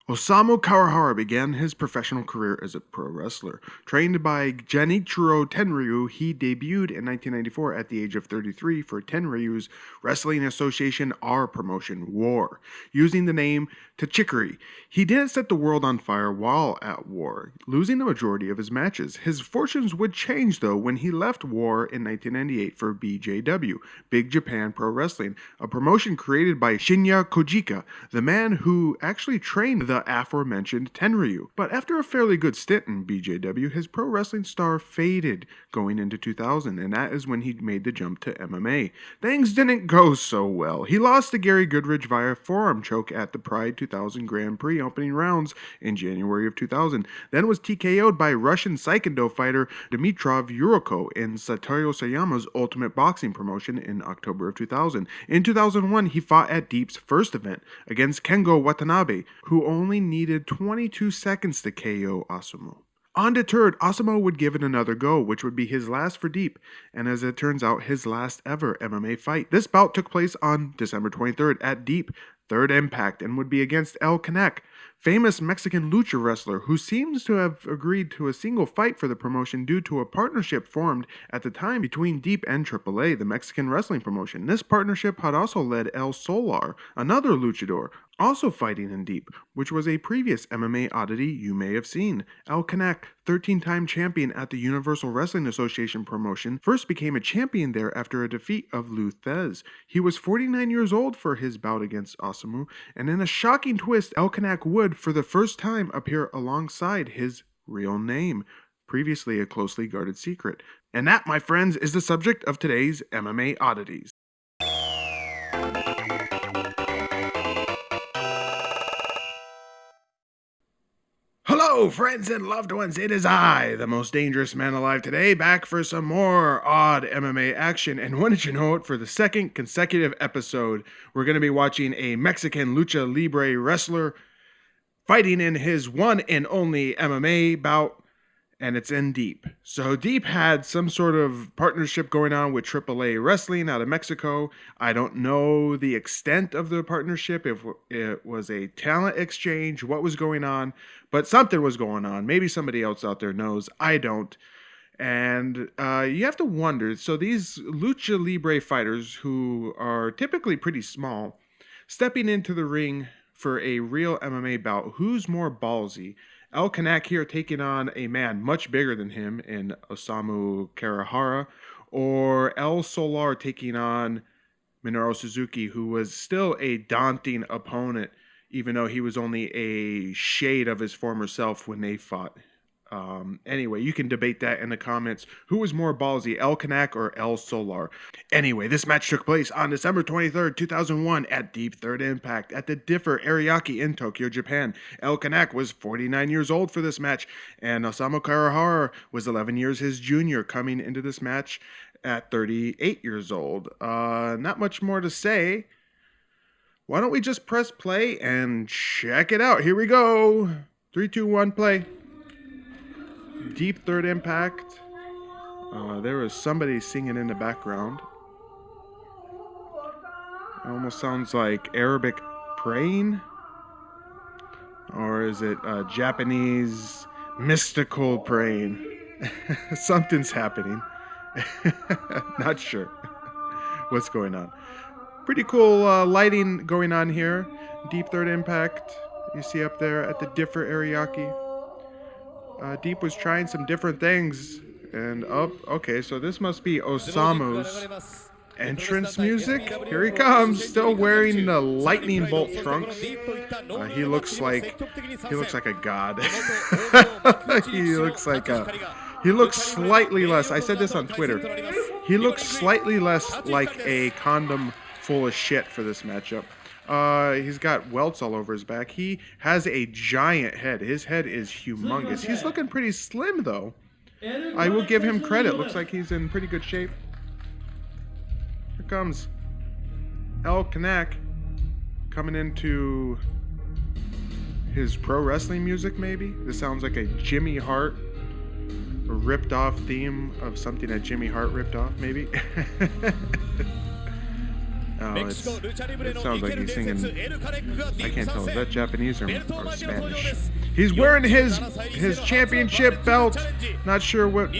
Osamu Kawahara began his professional career as a pro wrestler. Trained by Genichiro Tenryu, he debuted in 1994 at the age of 33 for Tenryu's Wrestling Association R promotion, War, using the name Tachikari. He didn't set the world on fire while at War, losing the majority of his matches. His fortunes would change, though, when he left War in 1998 for BJW, Big Japan Pro Wrestling, a promotion created by Shinya Kojika, the man who actually trained the aforementioned Tenryu. But after a fairly good stint in BJW, his pro wrestling star faded going into 2000, and that is when he made the jump to MMA. Things didn't go so well. He lost to Gary Goodridge via forearm choke at the Pride 2000 Grand Prix opening rounds in January of 2000, then was TKO'd by Russian Taekwondo fighter Dimitrov Yuriko in Satoru Sayama's Ultimate Boxing promotion in October of 2000. In 2001, he fought at Deep's first event against Kengo Watanabe, who only needed 22 seconds to KO Osamu. Undeterred, Osamu would give it another go, which would be his last for Deep, and as it turns out, his last ever MMA fight. This bout took place on December 23rd at Deep, Third Impact, and would be against El Canek, famous Mexican Lucha wrestler who seems to have agreed to a single fight for the promotion due to a partnership formed at the time between Deep and AAA, the Mexican wrestling promotion. This partnership had also led El Solar, another luchador, also fighting in Deep, which was a previous MMA oddity you may have seen. El Canek, 13-time champion at the Universal Wrestling Association promotion, first became a champion there after a defeat of Luthez. He was 49 years old for his bout against Osamu, and in a shocking twist, El Canek would, for the first time, appear alongside his real name, previously a closely guarded secret. And that, my friends, is the subject of today's MMA Oddities. Hello, friends and loved ones. It is I, the most dangerous man alive today, back for some more odd MMA action. And wouldn't you know it, for the second consecutive episode, we're going to be watching a Mexican Lucha Libre wrestler fighting in his one and only MMA bout, and it's in Deep. So Deep had some sort of partnership going on with AAA Wrestling out of Mexico. I don't know the extent of the partnership, if it was a talent exchange, what was going on, but something was going on. Maybe somebody else out there knows. I don't. And you have to wonder, so these Lucha Libre fighters, who are typically pretty small, stepping into the ring for a real MMA bout, who's more ballsy? El Canek here taking on a man much bigger than him in Osamu Kawahara, or El Solar taking on Minoru Suzuki, who was still a daunting opponent, even though he was only a shade of his former self when they fought. Anyway, you can debate that in the comments. Who was more ballsy, El Canek or El Solar? Anyway, this match took place on December 23rd, 2001 at Deep Third Impact at the Differ Ariake in Tokyo, Japan. El Canek was 49 years old for this match, and Osamu Kawahara was 11 years his junior, coming into this match at 38 years old. Not much more to say. Why don't we just press play and check it out? Here we go. 3, 2, 1, play. Deep Third Impact. There was somebody singing in the background. It almost sounds like Arabic praying. Or is it Japanese mystical praying? Something's happening. Not sure what's going on. Pretty cool lighting going on here. Deep Third Impact. You see up there at the Differ Ariake. Deep was trying some different things, and okay, so this must be Osamu's entrance music. Here he comes, still wearing the lightning bolt trunks. He looks like a god. He looks slightly less. I said this on Twitter. He looks slightly less like a condom full of shit for this matchup. He's got welts all over his back. He has a giant head. His head is humongous. He's looking pretty slim, though. I will give him credit. Looks like he's in pretty good shape. Here comes El Canek coming into his pro wrestling music, maybe? This sounds like a Jimmy Hart, a ripped off theme of something that Jimmy Hart ripped off, maybe? It sounds like he's singing. I can't tell. Is that Japanese or Spanish? He's wearing his championship belt. Not sure what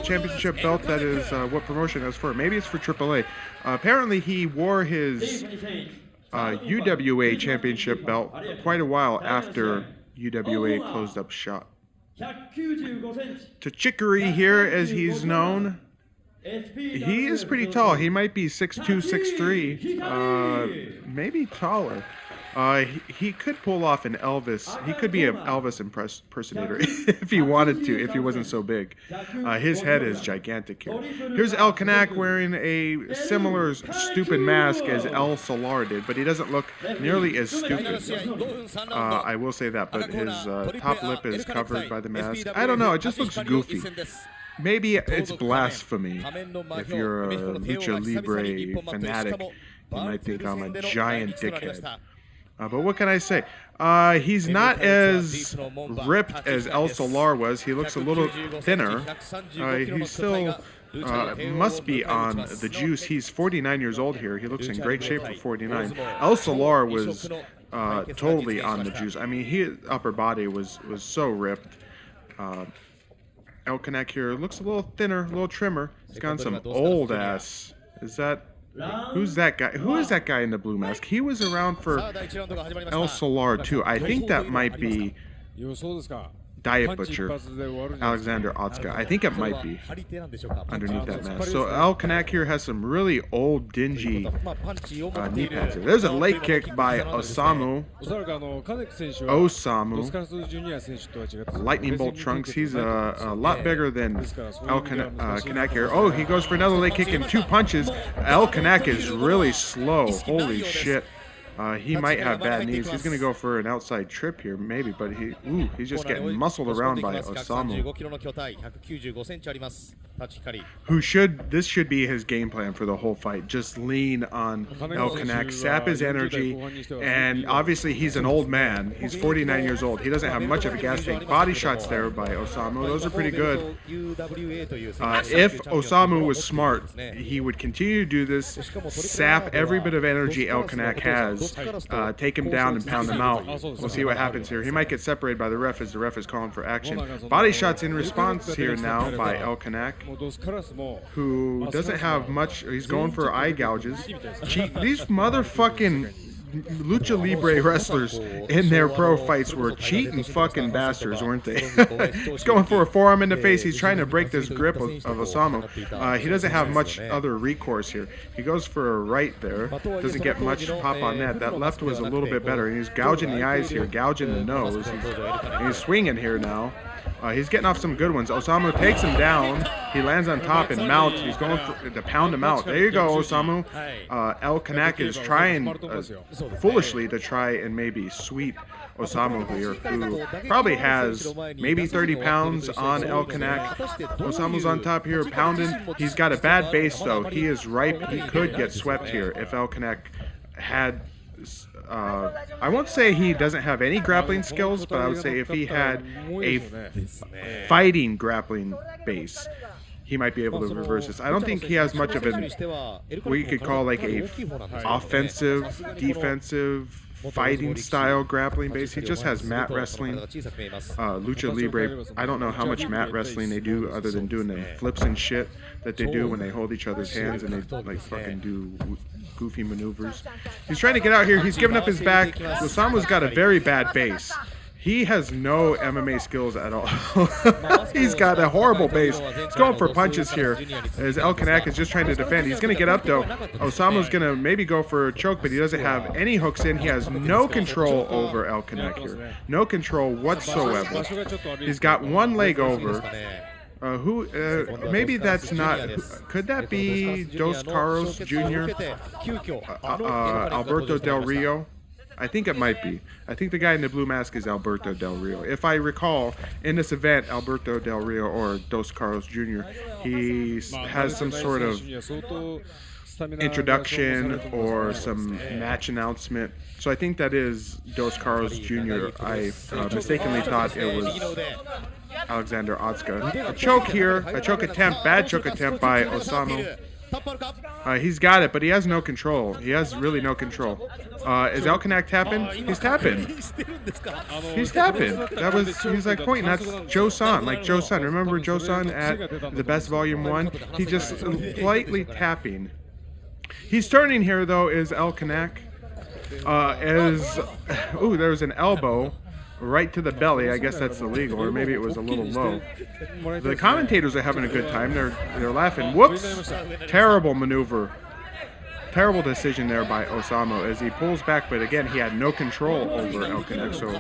championship belt that is. What promotion that's for? Maybe it's for AAA. Apparently, he wore his UWA championship belt quite a while after UWA closed up shop. Chicory here, as he's known. He is pretty tall. He might be 6'2", 6'3", maybe taller. He could pull off an Elvis. He could be an Elvis impersonator if he wanted to, if he wasn't so big. His head is gigantic here. Here's El Canak wearing a similar stupid mask as El Solar did, but he doesn't look nearly as stupid. I will say that, but his top lip is covered by the mask. I don't know. It just looks goofy. Maybe it's blasphemy. If you're a Lucha Libre fanatic, you might think I'm a giant dickhead. But what can I say? He's not as ripped as El Solar was. He looks a little thinner. He still must be on the juice. He's 49 years old here. He looks in great shape for 49. El Solar was totally on the juice. I mean, his upper body was so ripped. El Canak here looks a little thinner, a little trimmer. He's got some old ass. Who's that guy? Who is that guy in the blue mask? He was around for El Solar too. I think that might be Diet Butcher, Alexander Otska. I think it might be underneath that mask. So El Canak here has some really old, dingy knee pads here. There's a leg kick by Osamu. Lightning bolt trunks. He's a lot bigger than El Canak here. Oh, he goes for another leg kick and 2 punches. El Canak is really slow. Holy shit. He might have bad knees. He's going to go for an outside trip here, maybe, but he's just getting muscled around by Osamu. This should be his game plan for the whole fight. Just lean on El Canak, sap his energy, and obviously he's an old man. He's 49 years old. He doesn't have much of a gas tank. Body shots there by Osamu. Those are pretty good. If Osamu was smart, he would continue to do this, sap every bit of energy El Canak has, take him down and pound him out. We'll see what happens here. He might get separated by the ref as the ref is calling for action. Body shots in response here now by El Canak, who doesn't have much. He's going for eye gouges. These motherfucking Lucha Libre wrestlers in their pro fights were cheating fucking bastards, weren't they? He's going for a forearm in the face. He's trying to break this grip of Osamu. He doesn't have much other recourse here. He goes for a right there. Doesn't get much pop on that. That left was a little bit better. He's gouging the eyes here, gouging the nose. He's swinging here now. He's getting off some good ones. Osamu takes him down. He lands on top and mounts. He's going to pound him out. There you go, Osamu. El Canak is trying foolishly to try and maybe sweep Osamu here, who probably has maybe 30 pounds on El Canak. Osamu's on top here, pounding. He's got a bad base, though. He is ripe. He could get swept here if El Canak had... I won't say he doesn't have any grappling skills, but I would say if he had a fighting grappling base, he might be able to reverse this. I don't think he has much of what you could call like a offensive, defensive, fighting style grappling base. He just has mat wrestling, Lucha Libre. I don't know how much mat wrestling they do other than doing the flips and shit that they do when they hold each other's hands and they like fucking do goofy maneuvers. He's trying to get out here. He's giving up his back. Osamu's got a very bad base. He has no MMA skills at all. He's got a horrible base. He's going for punches here as El Canak is just trying to defend. He's going to get up, though. Osamu's going to maybe go for a choke, but he doesn't have any hooks in. He has no control over El Canak here. No control whatsoever. He's got one leg over. Maybe that's not, could that be Dos Caros Jr.? Alberto Del Rio? I think it might be. I think the guy in the blue mask is Alberto Del Rio. If I recall, in this event, Alberto Del Rio or Dos Caros Jr., he has some sort of introduction or some match announcement. So I think that is Dos Caros Jr. I mistakenly thought it was Alexander Otska. A choke here, a choke attempt, bad choke attempt by Osamu. He's got it, but he has no control. He has really no control. Is Elkanak tapping? He's tapping. He's tapping. He's like pointing. That's Joe San. Like Joe San. Remember Joe San at the Best Volume 1? He just lightly tapping. He's turning here, though, is Elkanak. Ooh, there was an elbow right to the belly. I guess that's illegal, or maybe it was a little low. The commentators are having a good time. They're laughing. Whoops! Terrible maneuver. Terrible decision there by Osamu as he pulls back, but again, he had no control over Elkanak, so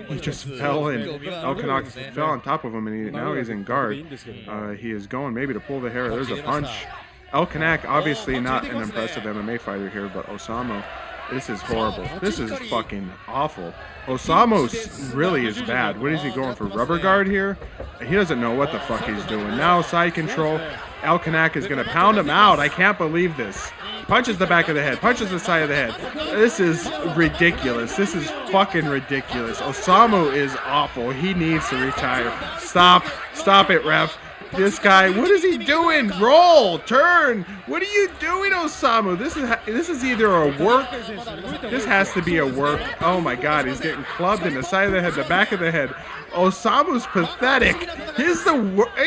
he just fell, and Elkanak fell on top of him, and now he's in guard. He is going maybe to pull the hair. There's a punch. Elkanak, obviously not an impressive MMA fighter here, but Osamu, this is horrible. This is fucking awful. Osamu really is bad. What is he going for? Rubber guard here? He doesn't know what the fuck he's doing. Now side control. Elkanak is going to pound him out. I can't believe this. Punches the back of the head. Punches the side of the head. This is ridiculous. This is fucking ridiculous. Osamu is awful. He needs to retire. Stop. Stop it, ref. This guy, what is he doing? Roll, turn. What are you doing, Osamu? This is either a work. This has to be a work. Oh my God, he's getting clubbed in the side of the head, the back of the head. Osamu's pathetic. Hey,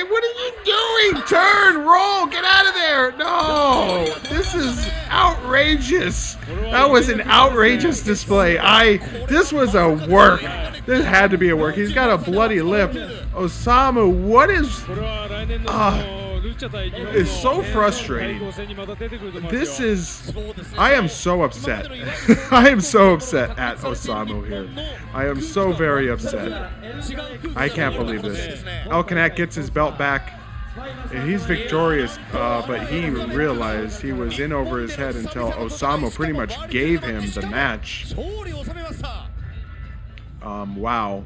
what are you doing? Turn, roll, get out of there. No, this is outrageous. That was an outrageous display. This was a work. This had to be a work. He's got a bloody lip. Osamu, what is... it's so frustrating. I am so upset. I am so upset at Osamu here. I am so very upset. I can't believe this. Elkanak gets his belt back. And he's victorious, but he realized he was in over his head until Osamu pretty much gave him the match. Wow.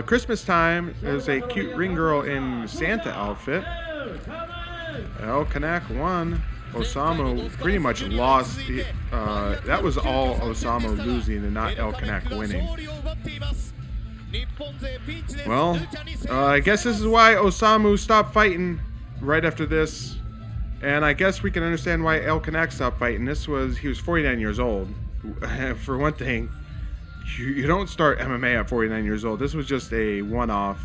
Christmas time, there's a cute ring girl in Santa outfit. Elkanak won. Osamu pretty much lost. That was all Osamu losing and not Elkanak winning. Well, I guess this is why Osamu stopped fighting right after this. And I guess we can understand why Elkanak stopped fighting. He was 49 years old. For one thing, you don't start MMA at 49 years old. This was just a one-off.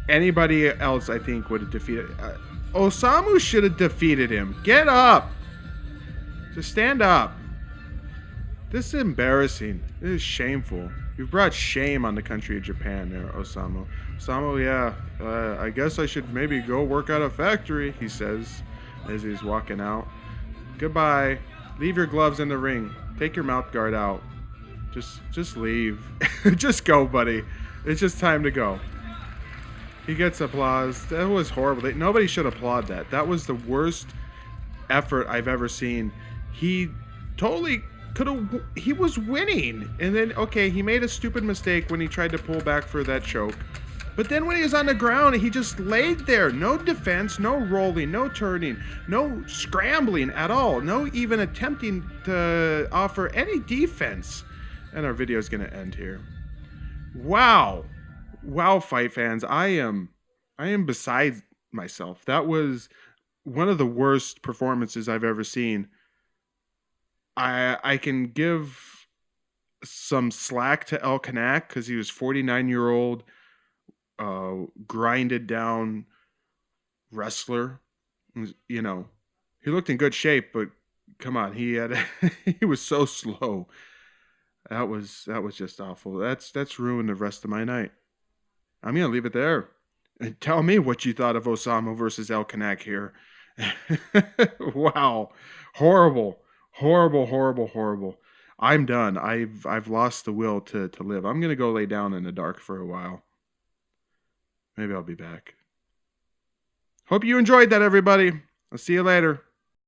Anybody else, I think, would have defeated... Osamu should have defeated him. Get up! Just stand up. This is embarrassing. This is shameful. You've brought shame on the country of Japan there, Osamu. Osamu, yeah, I guess I should maybe go work at a factory, he says as he's walking out. Goodbye. Leave your gloves in the ring. Take your mouth guard out. Just leave. Just go, buddy. It's just time to go. He gets applause. That was horrible. Nobody should applaud that. That was the worst effort I've ever seen. He totally could have... He was winning. And then, okay, he made a stupid mistake when he tried to pull back for that choke. But then when he was on the ground, he just laid there. No defense, no rolling, no turning, no scrambling at all. No even attempting to offer any defense. And our video is going to end here. Wow. Wow, fight fans. I am beside myself. That was one of the worst performances I've ever seen. I can give some slack to Elkanak because he was 49-year-old, grinded down wrestler. You know, he looked in good shape, but come on, he was so slow. That was just awful. That's ruined the rest of my night. I'm going to leave it there. And tell me what you thought of Osamu versus Elkanak here. Wow. Horrible. Horrible, horrible, horrible. I'm done. I've lost the will to live. I'm going to go lay down in the dark for a while. Maybe I'll be back. Hope you enjoyed that, everybody. I'll see you later.